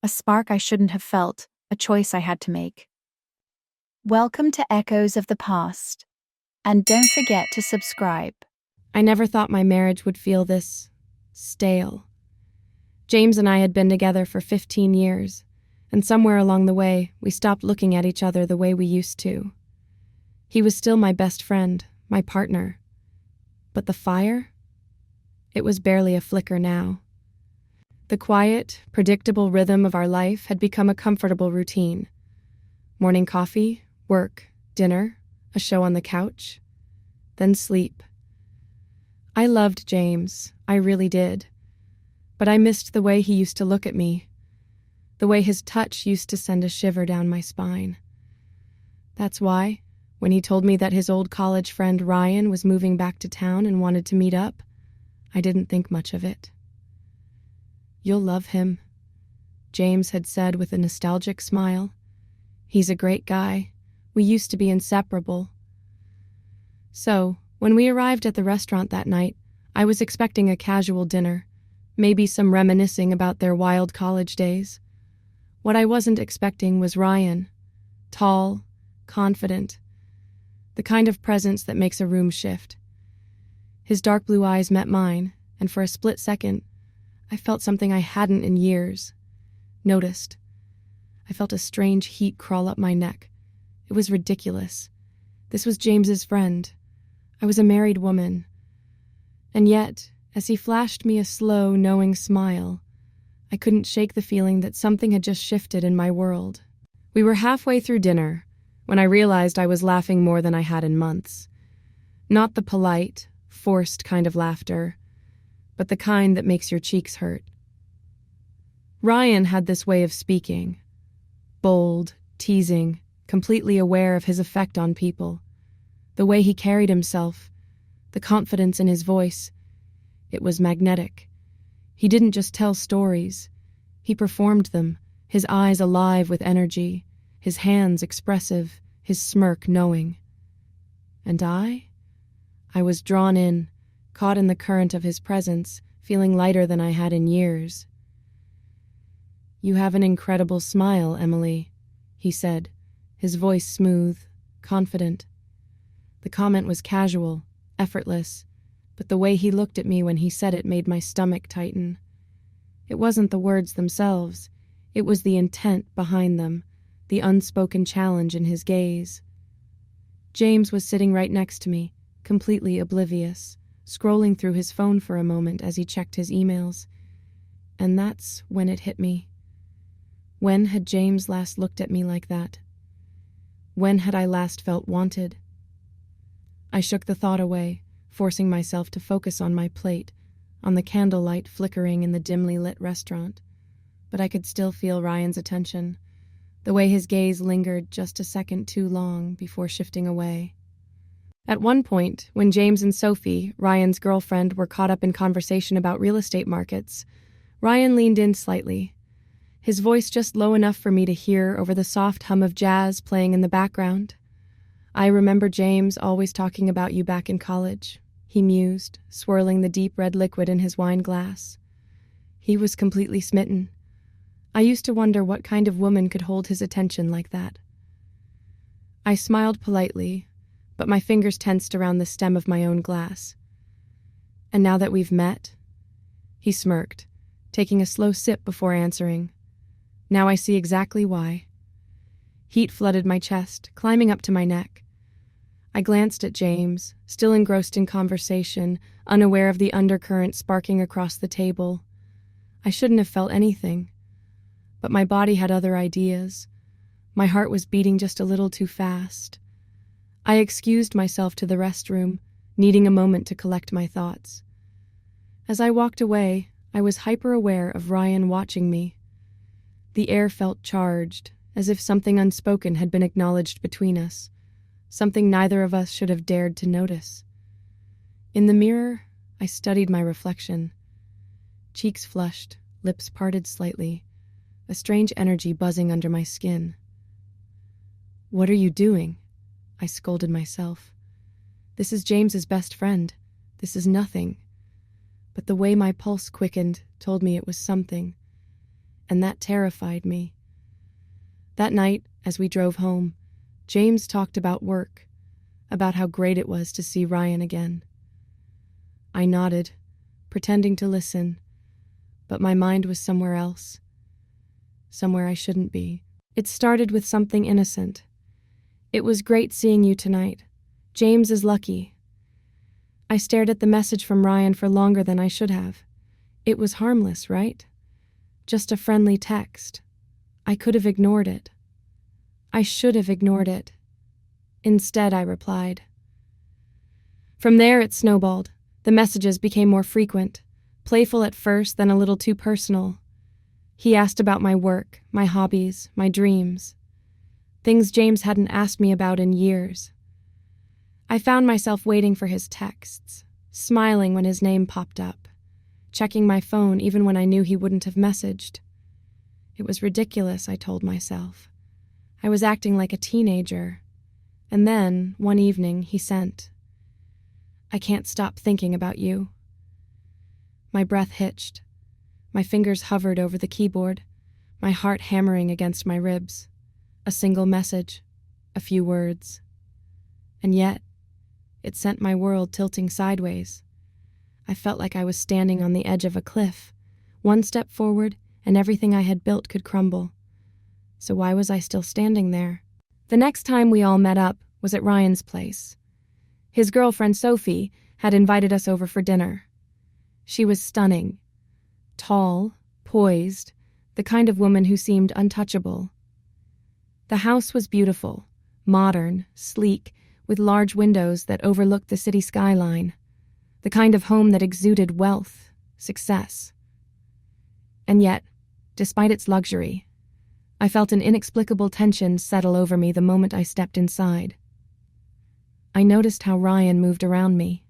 a spark I shouldn't have felt, a choice I had to make. Welcome to Echoes of the Past, and don't forget to subscribe. I never thought my marriage would feel this stale. James and I had been together for 15 years, and somewhere along the way, we stopped looking at each other the way we used to. He was still my best friend, my partner. But the fire? It was barely a flicker now. The quiet, predictable rhythm of our life had become a comfortable routine. Morning coffee, work, dinner, a show on the couch, then sleep. I loved James, I really did. But I missed the way he used to look at me, the way his touch used to send a shiver down my spine. That's why, when he told me that his old college friend Ryan was moving back to town and wanted to meet up, I didn't think much of it. "You'll love him," James had said with a nostalgic smile. "He's a great guy. We used to be inseparable." So, when we arrived at the restaurant that night, I was expecting a casual dinner, maybe some reminiscing about their wild college days. What I wasn't expecting was Ryan. Tall, confident, the kind of presence that makes a room shift. His dark blue eyes met mine, and for a split second, I felt something I hadn't in years. Noticed. I felt a strange heat crawl up my neck. It was ridiculous. This was James's friend. I was a married woman. And yet, as he flashed me a slow, knowing smile, I couldn't shake the feeling that something had just shifted in my world. We were halfway through dinner when I realized I was laughing more than I had in months. Not the polite, forced kind of laughter, but the kind that makes your cheeks hurt. Ryan had this way of speaking. Bold, teasing, completely aware of his effect on people. The way he carried himself, the confidence in his voice, it was magnetic. He didn't just tell stories. He performed them, his eyes alive with energy, his hands expressive, his smirk knowing. And I was drawn in, caught in the current of his presence, feeling lighter than I had in years. "You have an incredible smile, Emily," he said, his voice smooth, confident. The comment was casual, effortless, but the way he looked at me when he said it made my stomach tighten. It wasn't the words themselves, it was the intent behind them, the unspoken challenge in his gaze. James was sitting right next to me, completely oblivious, scrolling through his phone for a moment as he checked his emails. And that's when it hit me. When had James last looked at me like that? When had I last felt wanted? I shook the thought away, forcing myself to focus on my plate, on the candlelight flickering in the dimly lit restaurant. But I could still feel Ryan's attention, the way his gaze lingered just a second too long before shifting away. At one point, when James and Sophie, Ryan's girlfriend, were caught up in conversation about real estate markets, Ryan leaned in slightly, his voice just low enough for me to hear over the soft hum of jazz playing in the background. "I remember James always talking about you back in college," he mused, swirling the deep red liquid in his wine glass. He was completely smitten. I used to wonder what kind of woman could hold his attention like that. I smiled politely, but my fingers tensed around the stem of my own glass. "And now that we've met?" He smirked, taking a slow sip before answering. "Now I see exactly why." Heat flooded my chest, climbing up to my neck. I glanced at James, still engrossed in conversation, unaware of the undercurrent sparking across the table. I shouldn't have felt anything, but my body had other ideas. My heart was beating just a little too fast. I excused myself to the restroom, needing a moment to collect my thoughts. As I walked away, I was hyper-aware of Ryan watching me. The air felt charged, as if something unspoken had been acknowledged between us, something neither of us should have dared to notice. In the mirror, I studied my reflection. Cheeks flushed, lips parted slightly, a strange energy buzzing under my skin. "What are you doing?" I scolded myself. "This is James's best friend. This is nothing." But the way my pulse quickened told me it was something. and that terrified me. That night, as we drove home, James talked about work, about how great it was to see Ryan again. I nodded, pretending to listen, but my mind was somewhere else, somewhere I shouldn't be. It started with something innocent. "It was great seeing you tonight. James is lucky." I stared at the message from Ryan for longer than I should have. It was harmless, right? Just a friendly text. I could have ignored it. I should have ignored it. Instead, I replied. From there, it snowballed. The messages became more frequent, playful at first, then a little too personal. He asked about my work, my hobbies, my dreams. Things James hadn't asked me about in years. I found myself waiting for his texts, smiling when his name popped up, checking my phone even when I knew he wouldn't have messaged. It was ridiculous, I told myself. I was acting like a teenager. And then, one evening, he sent, "I can't stop thinking about you." My breath hitched. My fingers hovered over the keyboard, my heart hammering against my ribs. A single message, a few words. And yet, it sent my world tilting sideways. I felt like I was standing on the edge of a cliff. One step forward, and everything I had built could crumble. So why was I still standing there? The next time we all met up was at Ryan's place. His girlfriend, Sophie, had invited us over for dinner. She was stunning. Tall, poised, the kind of woman who seemed untouchable. The house was beautiful, modern, sleek, with large windows that overlooked the city skyline. The kind of home that exuded wealth, success. And yet, despite its luxury, I felt an inexplicable tension settle over me the moment I stepped inside. I noticed how Ryan moved around me.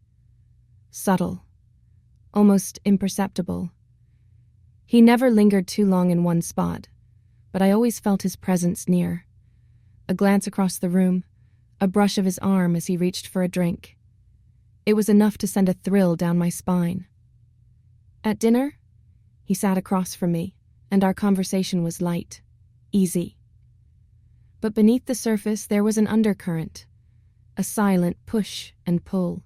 Subtle, almost imperceptible. He never lingered too long in one spot, but I always felt his presence near. A glance across the room, a brush of his arm as he reached for a drink. It was enough to send a thrill down my spine. At dinner, he sat across from me, and our conversation was light, easy. But beneath the surface there was an undercurrent, a silent push and pull.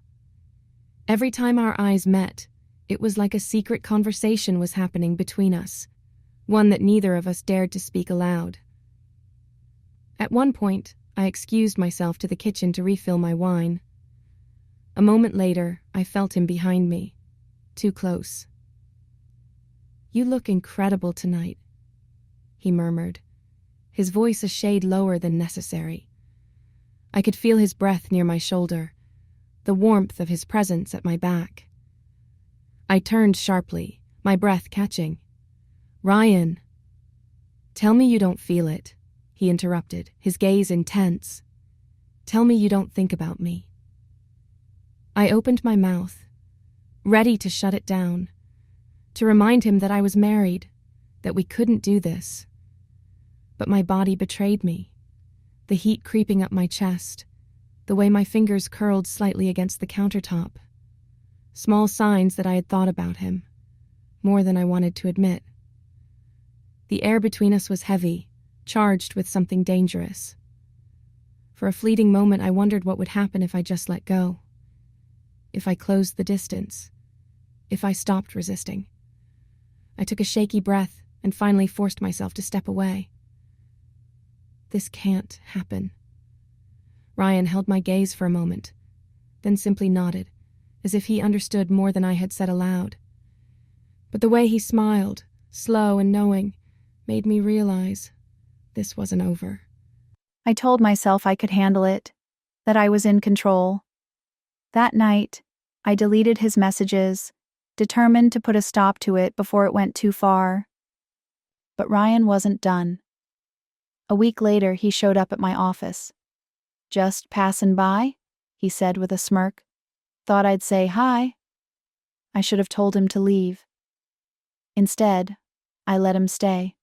Every time our eyes met, it was like a secret conversation was happening between us, one that neither of us dared to speak aloud. At one point, I excused myself to the kitchen to refill my wine. A moment later, I felt him behind me, too close. "You look incredible tonight," he murmured, his voice a shade lower than necessary. I could feel his breath near my shoulder, the warmth of his presence at my back. I turned sharply, my breath catching. "Ryan." "Tell me you don't feel it," he interrupted, his gaze intense. "Tell me you don't think about me." I opened my mouth, ready to shut it down, to remind him that I was married, that we couldn't do this. But my body betrayed me, the heat creeping up my chest, the way my fingers curled slightly against the countertop. Small signs that I had thought about him, more than I wanted to admit. The air between us was heavy, charged with something dangerous. For a fleeting moment, I wondered what would happen if I just let go. If I closed the distance. If I stopped resisting. I took a shaky breath and finally forced myself to step away. This can't happen. Ryan held my gaze for a moment, then simply nodded, as if he understood more than I had said aloud. But the way he smiled, slow and knowing, made me realize this wasn't over. I told myself I could handle it, that I was in control. That night, I deleted his messages, determined to put a stop to it before it went too far. But Ryan wasn't done. A week later, he showed up at my office. "Just passing by?" he said with a smirk. "Thought I'd say hi." I should have told him to leave. Instead, I let him stay.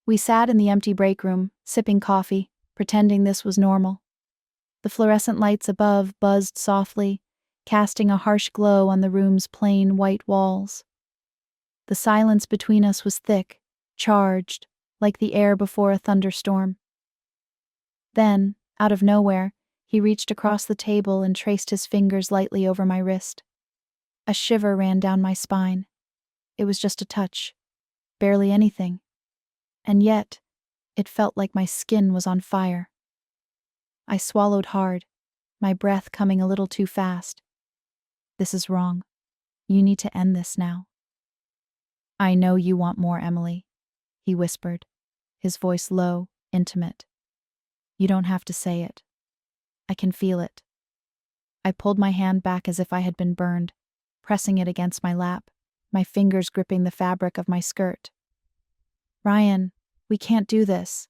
We sat in the empty break room, sipping coffee, pretending this was normal. The fluorescent lights above buzzed softly, casting a harsh glow on the room's plain white walls. The silence between us was thick, charged, like the air before a thunderstorm. Then, out of nowhere, he reached across the table and traced his fingers lightly over my wrist. A shiver ran down my spine. It was just a touch, barely anything. And yet, it felt like my skin was on fire. I swallowed hard, my breath coming a little too fast. This is wrong. You need to end this now. I know you want more, Emily, he whispered, his voice low, intimate. You don't have to say it. I can feel it. I pulled my hand back as if I had been burned, pressing it against my lap, my fingers gripping the fabric of my skirt. Ryan, we can't do this.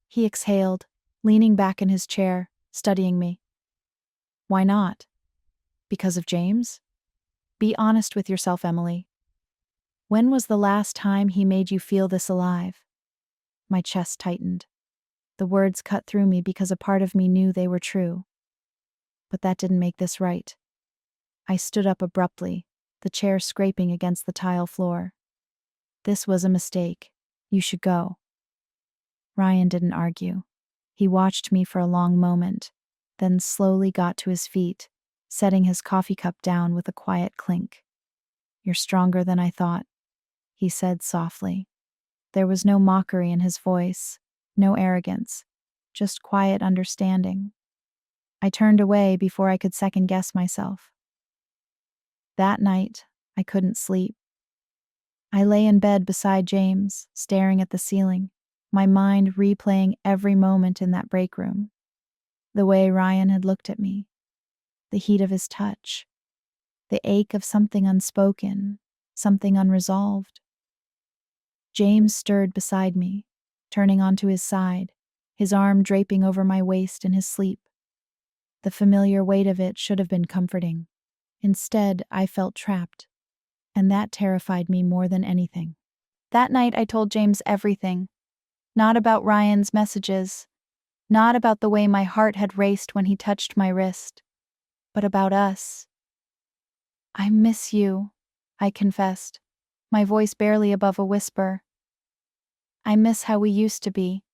He exhaled, leaning back in his chair, studying me. Why not? Because of James? Be honest with yourself, Emily. When was the last time he made you feel this alive? My chest tightened. The words cut through me because a part of me knew they were true. But that didn't make this right. I stood up abruptly, the chair scraping against the tile floor. This was a mistake. You should go. Ryan didn't argue. He watched me for a long moment, then slowly got to his feet, setting his coffee cup down with a quiet clink. You're stronger than I thought, he said softly. There was no mockery in his voice, no arrogance, just quiet understanding. I turned away before I could second-guess myself. That night, I couldn't sleep. I lay in bed beside James, staring at the ceiling, my mind replaying every moment in that break room. The way Ryan had looked at me, the heat of his touch, the ache of something unspoken, something unresolved. James stirred beside me, turning onto his side, his arm draping over my waist in his sleep. The familiar weight of it should have been comforting. Instead, I felt trapped, and that terrified me more than anything. That night I told James everything. Not about Ryan's messages, not about the way my heart had raced when he touched my wrist, but about us. I miss you, I confessed, my voice barely above a whisper. I miss how we used to be.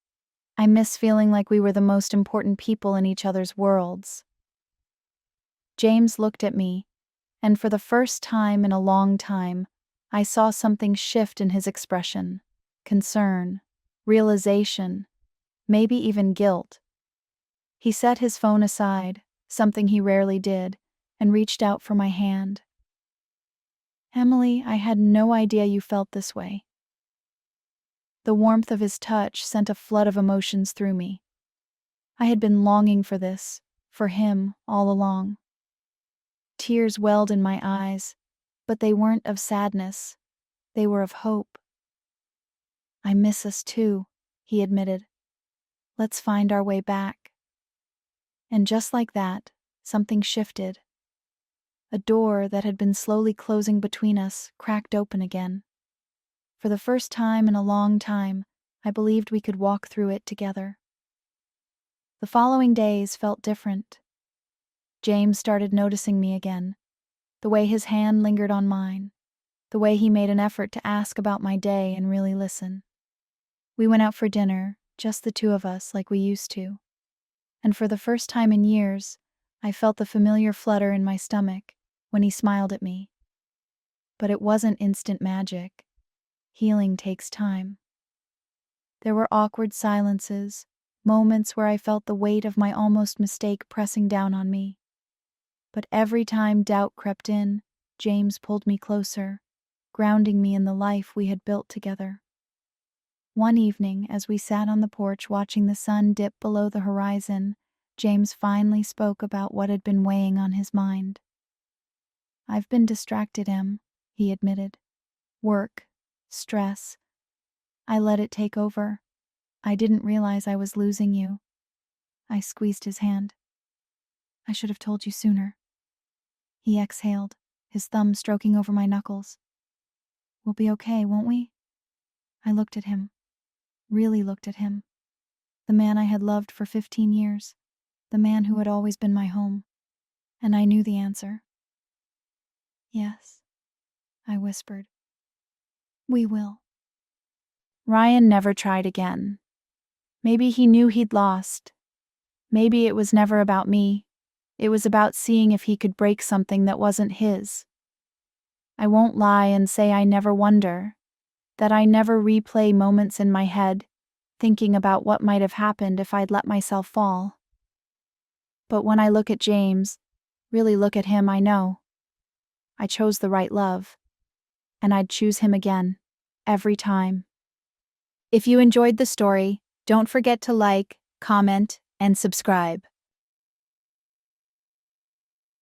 I miss feeling like we were the most important people in each other's worlds. James looked at me, and for the first time in a long time, I saw something shift in his expression. Concern, realization, maybe even guilt. He set his phone aside, something he rarely did, and reached out for my hand. Emily, I had no idea you felt this way. The warmth of his touch sent a flood of emotions through me. I had been longing for this, for him, all along. Tears welled in my eyes, but they weren't of sadness. They were of hope. I miss us too, he admitted. Let's find our way back. And just like that, something shifted. A door that had been slowly closing between us cracked open again. For the first time in a long time, I believed we could walk through it together. The following days felt different. James started noticing me again, the way his hand lingered on mine, the way he made an effort to ask about my day and really listen. We went out for dinner, just the two of us like we used to. And for the first time in years, I felt the familiar flutter in my stomach when he smiled at me. But it wasn't instant magic. Healing takes time. There were awkward silences, moments where I felt the weight of my almost mistake pressing down on me. But every time doubt crept in, James pulled me closer, grounding me in the life we had built together. One evening, as we sat on the porch watching the sun dip below the horizon, James finally spoke about what had been weighing on his mind. I've been distracted, Em, he admitted. Work, stress. I let it take over. I didn't realize I was losing you. I squeezed his hand. I should have told you sooner. He exhaled, his thumb stroking over my knuckles. We'll be okay, won't we? I looked at him. Really looked at him. The man I had loved for 15 years. The man who had always been my home. And I knew the answer. Yes, I whispered. We will. Ryan never tried again. Maybe he knew he'd lost. Maybe it was never about me. It was about seeing if he could break something that wasn't his. I won't lie and say I never wonder, that I never replay moments in my head, thinking about what might have happened if I'd let myself fall. But when I look at James, really look at him, I know I chose the right love, and I'd choose him again, every time. If you enjoyed the story, don't forget to like, comment, and subscribe.